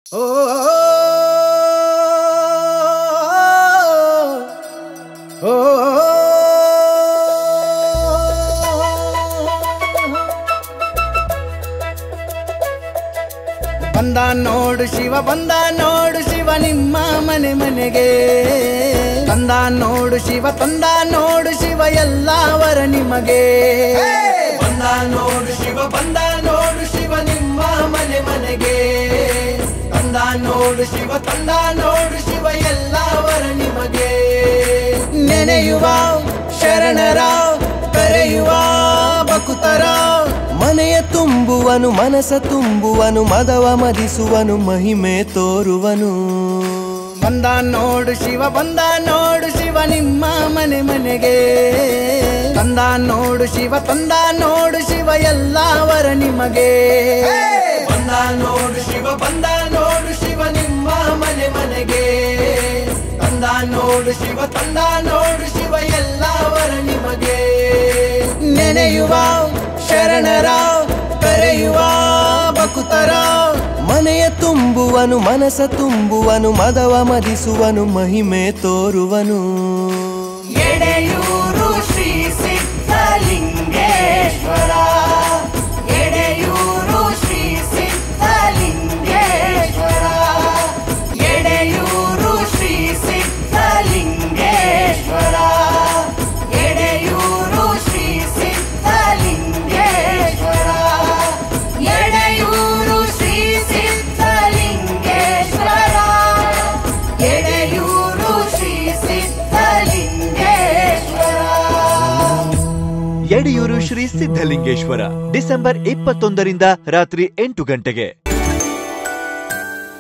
ಬಂದ ನೋಡು ಶಿವ ಬಂದ ನೋಡು ಶಿವ ನಿಮ್ಮ ಮನೆ ಮನೆಗೆ ತಂದ ನೋಡು ಶಿವ ತಂದ ನೋಡು ಶಿವ ಎಲ್ಲವರ ನಿಮಗೆ ಬಂದ ನೋಡು ಶಿವ ಬಂದ ನೋಡು ಶಿವ ನಿಮ್ಮ ಮನೆ ಮನೆಗೆ ತಂದ ನೋಡು ಶಿವ ತಂದ ನೋಡು ಶಿವ ಎಲ್ಲವರ ನಿಮಗೆ ನೆನೆಯುವ ಶರಣರ ಕರೆಯುವ ಭಕ್ತರ ಮನೆಯ ತುಂಬುವನು ಮನಸ ತುಂಬುವನು ಮದವ ಮದಿಸುವನು ಮಹಿಮೆ ತೋರುವನು ಬಂದ ನೋಡು ಶಿವ ಬಂದ ನೋಡು ಶಿವ ನಿಮ್ಮ ಮನೆ ಮನೆಗೆ ತಂದ ನೋಡು ಶಿವ ತಂದ ನೋಡು ಶಿವ ಎಲ್ಲವರ ನಿಮಗೆ ಬಂದ ನೋಡು ಶಿವ ಬಂದ ನೋಡು ಶಿವ ನಿಮ್ಮ ಮನೆ ಮನೆಗೆ ತಂದ ನೋಡು ಶಿವ ತಂದ ನೋಡು ಶಿವ ಎಲ್ಲವರ ನಿಮಗೆ ನೆನೆಯುವ ಶರಣರ ಕರೆಯುವ ಭಕ್ತರ ಮನೆಯ ತುಂಬುವನು ಮನಸ ತುಂಬುವನು ಮದವ ಮದಿಸುವನು ಮಹಿಮೆ ತೋರುವನು ಎಡೆಯೂರು ಶ್ರೀ ಸಿದ್ಧಲಿಂಗೇಶ್ವರ ಎಡೆಯೂರು ಶ್ರೀ ಸಿದ್ಧಲಿಂಗೇಶ್ವರ ಎಡೆಯೂರು ಶ್ರೀ ಸಿದ್ಧಲಿಂಗೇಶ್ವರ ಎಡೆಯೂರು ಶ್ರೀ ಸಿದ್ಧಲಿಂಗೇಶ್ವರ ಎಡೆಯೂರು ಶ್ರೀ ಸಿದ್ಧಲಿಂಗೇಶ್ವರ ಎಡೆಯೂರು ಶ್ರೀ ಸಿದ್ಧಲಿಂಗೇಶ್ವರ ಎಡೆಯೂರು ಶ್ರೀ ಸಿದ್ಧಲಿಂಗೇಶ್ವರ ಡಿಸೆಂಬರ್ 21 ರಾತ್ರಿ 8 ಗಂಟೆಗೆ.